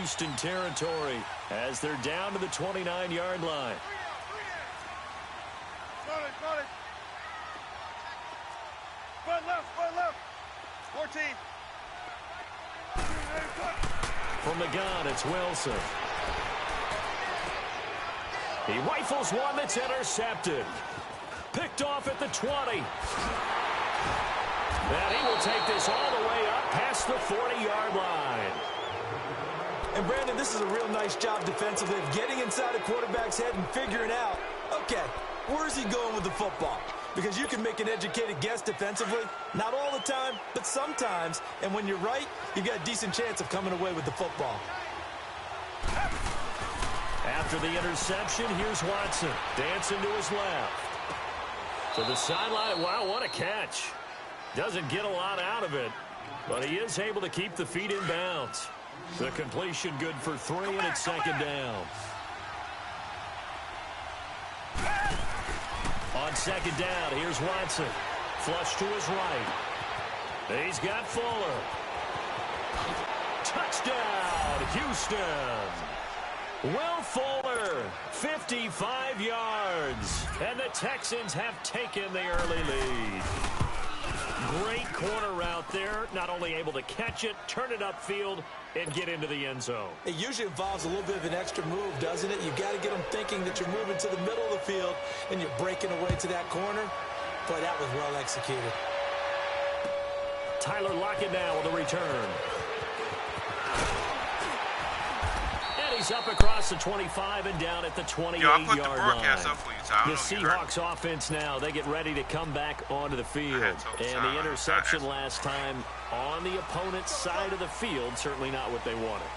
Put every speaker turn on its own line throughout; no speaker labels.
Houston territory as they're down to the 29-yard line.
Foot left. 14.
From the gun, it's Wilson. He rifles one that's intercepted. Picked off at the 20. And he will take this all the way up past the 40-yard line.
And, Brandon, this is a real nice job defensively of getting inside a quarterback's head and figuring out, okay, where's he going with the football? Because you can make an educated guess defensively. Not all the time, but sometimes. And when you're right, you've got a decent chance of coming away with the football.
After the interception, here's Watson. Dancing to his left. To the sideline. Wow, what a catch. Doesn't get a lot out of it, but he is able to keep the feet in bounds. The completion good for 3, and it's second down. On second down, here's Watson. Flush to his right. He's got Fuller. Touchdown, Houston. Will Fuller, 55 yards. And the Texans have taken the early lead. Great corner route there. Not only able to catch it, turn it upfield, and get into the end zone.
It usually involves a little bit of an extra move, doesn't it? You've got to get them thinking that you're moving to the middle of the field and you're breaking away to that corner. Boy, that was well executed.
Tyler Lockett now with a return. And he's up across the 25 and down at the 28-yard line. The Seahawks offense now, they get ready to come back onto the field. And the interception last time on the opponent's side of the field, certainly not what they wanted.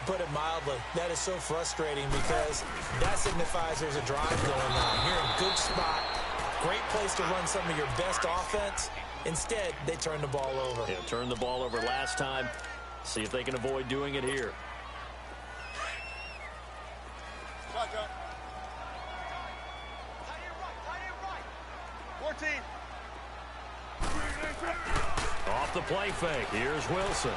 Put it mildly, that is so frustrating because that signifies there's a drive going on. You're in a good spot, great place to run some of your best offense. Instead, they turn the ball over.
Yeah, turned the ball over last time. See if they can avoid doing it here.
Shotgun. 14.
Off the play fake. Here's Wilson.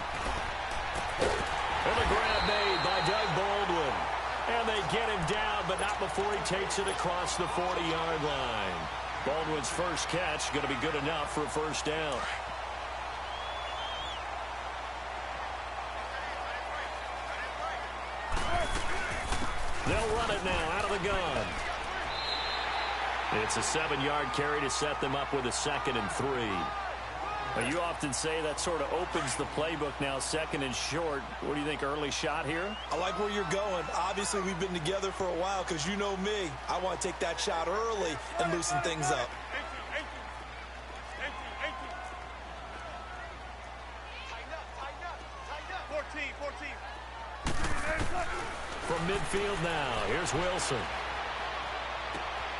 And the grab made by Doug Baldwin. And they get him down, but not before he takes it across the 40-yard line. Baldwin's first catch going to be good enough for a first down. They'll run it now out of the gun. It's a 7-yard carry to set them up with a 2nd and 3. Now, you often say that sort of opens the playbook now, 2nd and short. What do you think, early shot here?
I like where you're going. Obviously, we've been together for a while because you know me. I want to take that shot early and loosen things up.
14.
From midfield now, here's Wilson.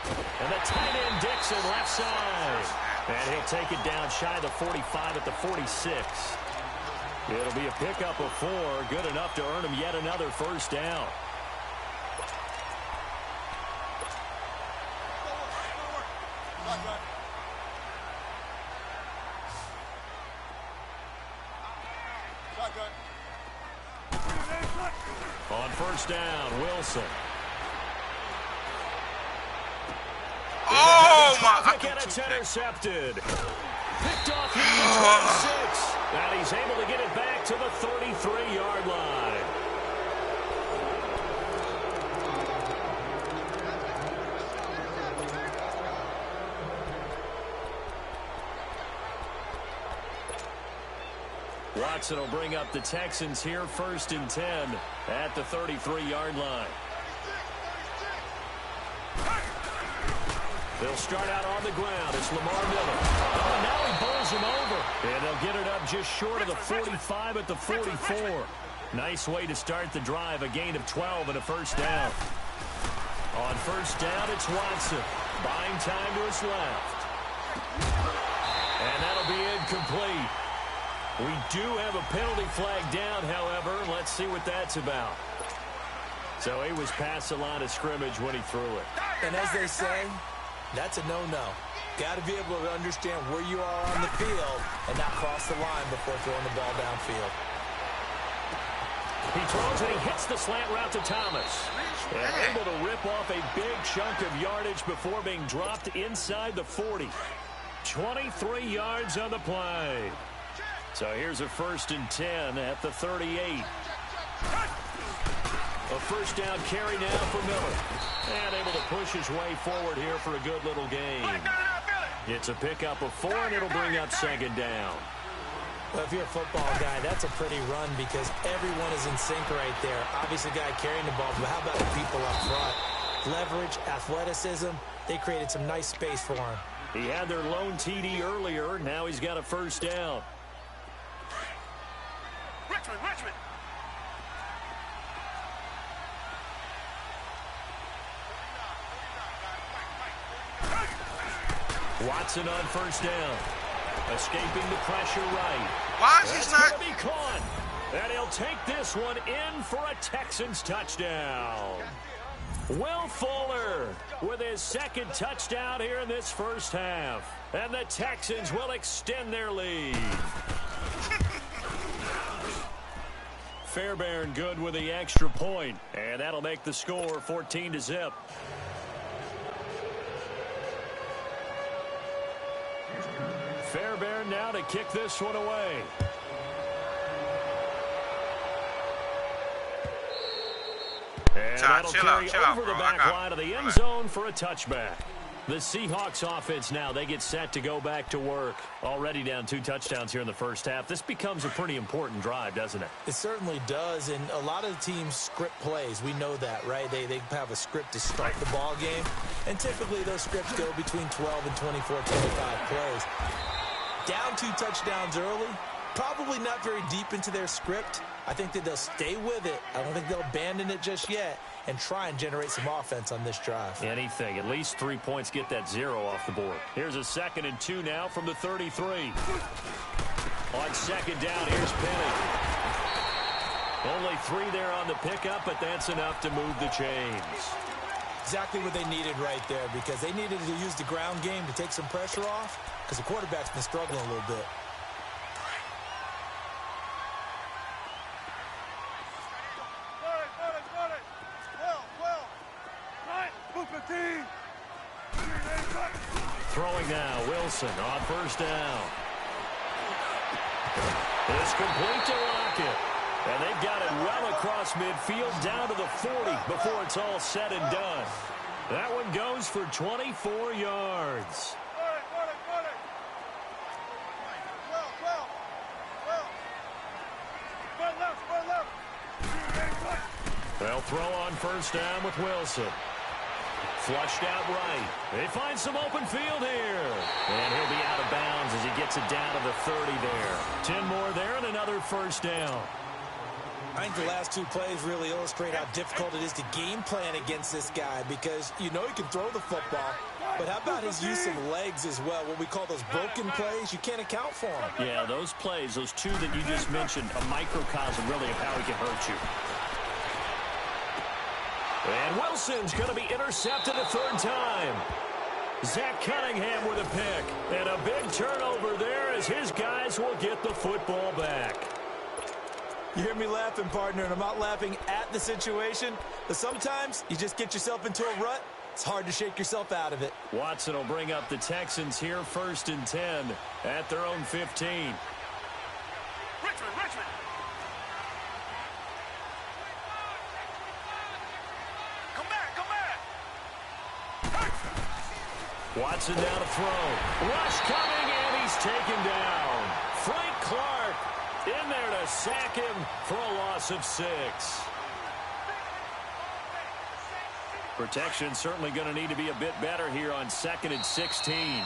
And the tight end Dixon left side. And he'll take it down shy of the 45 at the 46. It'll be a pickup of 4. Good enough to earn him yet another first down. On first down, Wilson.
Oh, my.
And it's intercepted. Picked off here at 26. And he's able to get it back to the 33-yard line. Watson will bring up the Texans here 1st and 10 at the 33-yard line. They'll start out on the ground. It's Lamar Miller. Oh, and now he bowls him over. And they'll get it up just short of the 45 at the 44. Nice way to start the drive. A gain of 12 and a first down. On first down, it's Watson. Buying time to his left. And that'll be incomplete. We do have a penalty flag down, however. Let's see what that's about. So he was past the line of scrimmage when he threw it.
And as they say, that's a no-no. Got to be able to understand where you are on the field and not cross the line before throwing the ball downfield.
He throws and he hits the slant route to Thomas. And able to rip off a big chunk of yardage before being dropped inside the 40. 23 yards on the play. So here's a 1st and 10 at the 38. A first down carry now for Miller. And able to push his way forward here for a good little gain. It's a pickup of 4, and it'll bring up 2nd down.
Well, if you're a football guy, that's a pretty run because everyone is in sync right there. Obviously, the guy carrying the ball, but how about the people up front? Leverage, athleticism, they created some nice space for him.
He had their lone TD earlier. Now he's got a first down.
Richmond.
Watson on first down. Escaping the pressure right.
Why is he not?
Be caught. And he'll take this one in for a Texans touchdown. Will Fuller with his 2nd touchdown here in this first half. And the Texans will extend their lead. Fairbairn good with the extra point. And that'll make the score 14-0. Fairbairn now to kick this one away. And that'll carry over the back line of the end zone for a touchback. The Seahawks offense now, they get set to go back to work. Already down 2 touchdowns here in the first half. This becomes a pretty important drive, doesn't it?
It certainly does, and a lot of the teams script plays. We know that, right? They have a script to start the ball game, and typically those scripts go between 12 and 24, 25 plays. Down 2 touchdowns early, probably not very deep into their script. I think that they'll stay with it. I don't think they'll abandon it just yet and try and generate some offense on this drive.
Anything. At least 3 points, get that 0 off the board. Here's a 2nd and 2 now from the 33. On 2nd down, here's Penny. Only 3 there on the pickup, but that's enough to move the chains.
Exactly what they needed right there because they needed to use the ground game to take some pressure off because the quarterback's been struggling a little bit.
Throwing now, Wilson on first down. It's complete to Lockett. And they've got it well across midfield down to the 40 before it's all said and done. That one goes for 24 yards. They'll throw on first down with Wilson. Flushed out right. They find some open field here. And he'll be out of bounds as he gets it down to the 30 there. 10 more there and another first down.
I think the last 2 plays really illustrate how difficult it is to game plan against this guy because you know he can throw the football, but how about his use of legs as well? What we call those broken plays, you can't account for them.
Yeah, those plays, those 2 that you just mentioned, a microcosm really of how he can hurt you. And Wilson's going to be intercepted a 3rd time. Zach Cunningham with a pick. And a big turnover there as his guys will get the football back.
You hear me laughing, partner, and I'm not laughing at the situation, but sometimes you just get yourself into a rut. It's hard to shake yourself out of it.
Watson will bring up the Texans here 1st and 10 at their own 15.
Richmond. Come back.
Watson down to throw. Rush coming, and he's taken down. Frank Clark in there to sack him for a loss of 6. Protection certainly going to need to be a bit better here on 2nd and 16.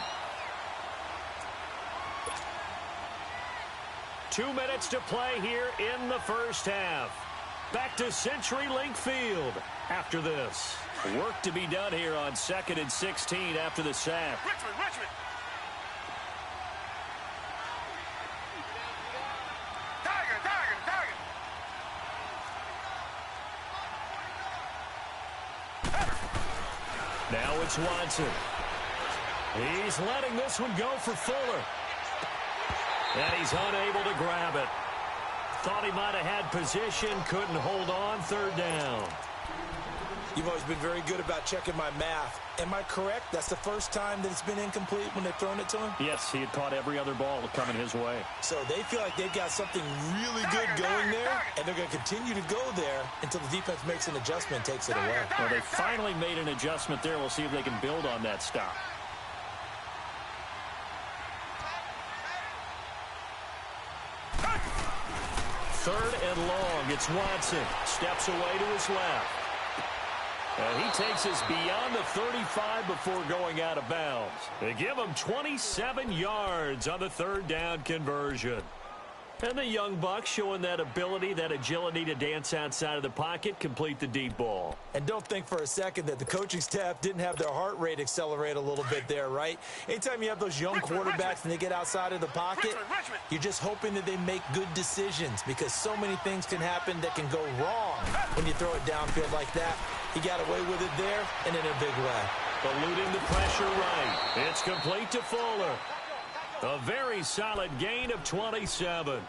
2 minutes to play here in the first half. Back to CenturyLink Field after this. Work to be done here on 2nd and 16 after the sack.
Richmond.
Now it's Watson. He's letting this one go for Fuller. And he's unable to grab it. thought he might have had position, couldn't hold on, third down.
You've always been very good about checking my math. Am I correct? That's the first time that it's been incomplete when they've thrown it to him?
Yes, he had caught every other ball coming his way.
So they feel like they've got something really good going there, and they're going to continue to go there until the defense makes an adjustment and takes it away.
Well, they finally made an adjustment there. We'll see if they can build on that stop. Third and long. It's Watson. Steps away to his left. And he takes us beyond the 35 before going out of bounds. They give him 27 yards on the third down conversion. And the young buck showing that ability, that agility to dance outside of the pocket, complete the deep ball.
And don't think for a second that the coaching staff didn't have their heart rate accelerate a little bit there, right? Anytime you have those young quarterbacks and they get outside of the pocket, you're just hoping that they make good decisions because so many things can happen that can go wrong when you throw it downfield like that. He got away with it there and in a big way.
Eluding the pressure right. It's complete to Fuller. A very solid gain of 27.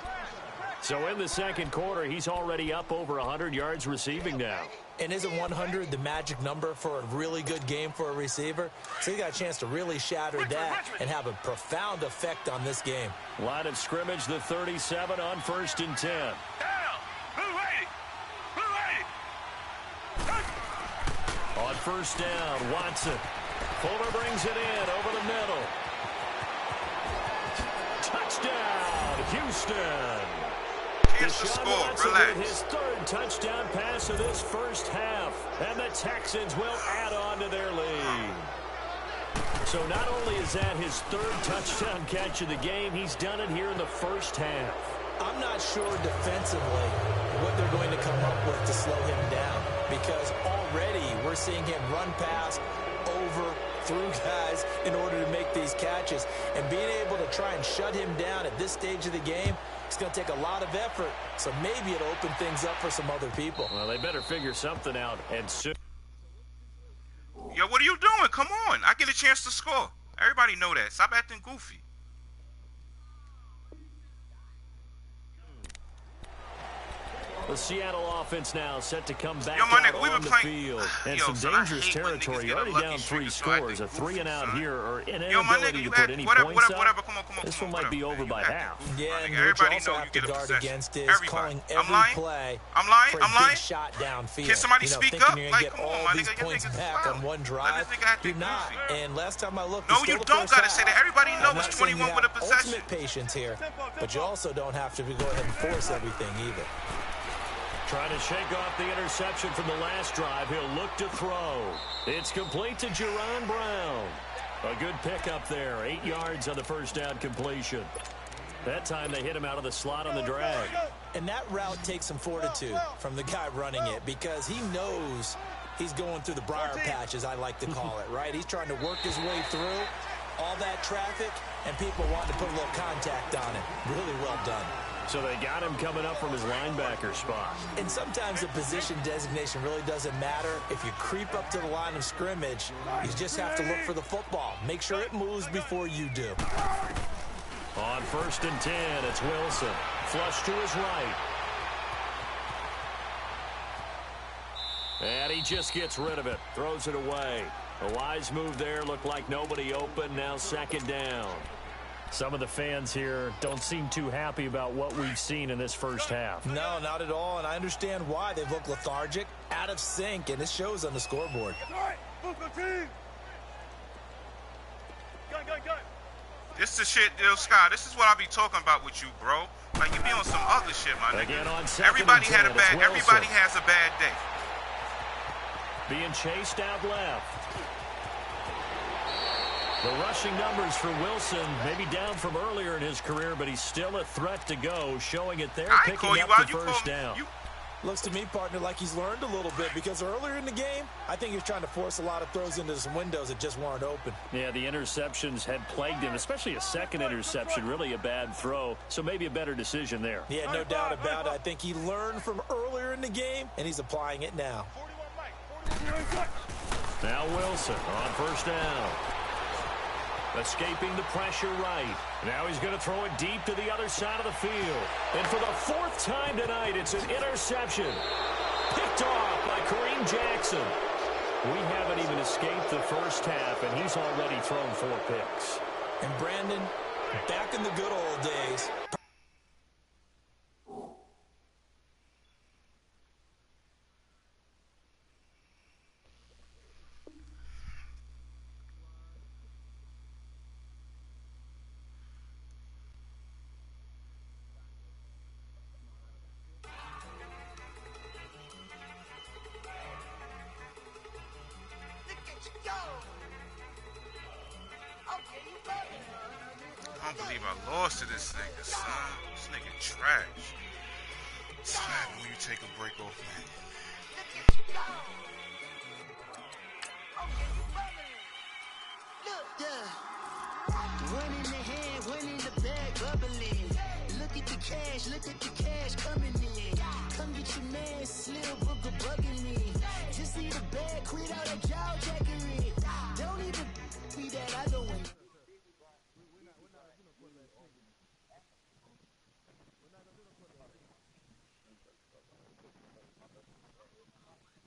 So in the second quarter, he's already up over 100 yards receiving now.
And isn't 100 the magic number for a really good game for a receiver? So he got a chance to really shatter that and have a profound effect on this game.
Line of scrimmage, the 37 on 1st and 10. On first down, Watson. Fuller brings it in over the middle. Touchdown, Houston.
Here's the score.
Watson
Relax.
with his third touchdown pass of this first half. And the Texans will add on to their lead. So not only is that his third touchdown catch of the game, he's done it here in the first half.
I'm not sure defensively what they're going to come up with to slow him down because already we're seeing him run past, over, through guys in order to make these catches. And being able to try and shut him down at this stage of the game, it's going to take a lot of effort. So maybe it'll open things up for some other people.
Well, they better figure something out and soon.
Yo, what are you doing? Come on. I get a chance to score. Everybody know that. Stop acting goofy.
The Seattle offense now set to come back
my
out
nigga, we
on
been
the
playing.
field. And
Yo,
some
son, I
dangerous
hate when
territory.
niggas get
You're
a
already
lucky
down 3
streak, so I
scores.
think
A 3 and out
goofy,
here, or an
Yo, my
inability
nigga,
to
you
put
act,
any
whatever,
points
whatever,
up.
come on.
This one might
whatever,
be over
man.
by
You
half.
acting.
Yeah,
My
and
nigga,
what you
everybody
also
know
have
you
to
get the
guard
possession.
against is
Everybody.
calling
I'm
every
lying?
play
I'm lying?
for a
I'm
big
lying?
shot downfield.
Can somebody
you know,
speak
thinking
up?
you're
Like,
going to
come
get
on,
all
my
these
nigga, your
points
niggas
back
foul.
on one
Let
drive.
this nigga act
You're not.
goofy.
And last time I looked,
No,
it's
you
still the
don't
first
got to
half.
say that. Everybody
I'm
know
not
it's
saying you
21 with a
have
possession.
ultimate patience here, but you also don't have to go ahead and force everything either.
Trying to shake off the interception from the last drive. He'll look to throw. It's complete to Jerron Brown. A good pickup there. 8 yards on the first down completion. That time they hit him out of the slot on the drag.
And that route takes some fortitude from the guy running it because he knows he's going through the briar patch, as I like to call it, right? He's trying to work his way through all that traffic and people wanting to put a little contact on it. Really well done.
So they got him coming up from his linebacker spot.
And sometimes the position designation really doesn't matter. If you creep up to the line of scrimmage, you just have to look for the football. Make sure it moves before you do.
On 1st and 10, it's Wilson. Flush to his right. And he just gets rid of it. Throws it away. A wise move there. Looked like nobody open. Now 2nd down. Some of the fans here don't seem too happy about what we've seen in this first half.
No, not at all. And I understand why. They've looked lethargic, out of sync, and it shows on the scoreboard.
This the shit, yo, Scott. This is what I be talking about with you, bro. Like, you be on some other shit, my nigga.
Again on 2nd
Everybody
and
had
10,
a bad.
it's Wilson.
Everybody has a bad day.
Being chased out left. The rushing numbers for Wilson maybe down from earlier in his career, but he's still a threat to go, showing it there,
I ain't
picking
call you
up
out.
the
You
first
call
down.
me.
Looks to me, partner, like he's learned a little bit because earlier in the game, I think he was trying to force a lot of throws into some windows that just weren't open.
Yeah, the interceptions had plagued him, especially a second interception, really a bad throw, so maybe a better decision there.
Yeah, no doubt about it. I think he learned from earlier in the game, and he's applying it now.
Now Wilson on 1st down. Escaping the pressure right. Now he's going to throw it deep to the other side of the field. And for the fourth time tonight, it's an interception. Picked off by Kareem Jackson. We haven't even escaped the first half, and he's already thrown 4 picks.
And Brandon, back in the good old days.
I don't believe I lost to this nigga, son. This nigga trash. It's bad when you take a break off, man.
One in the hand, one in the bag, bubbling. Look at the cash coming in. Come get your man, Slim Booker bugging me. Just need a bag, quit all that jaw jackery. Don't even be that, I don't want.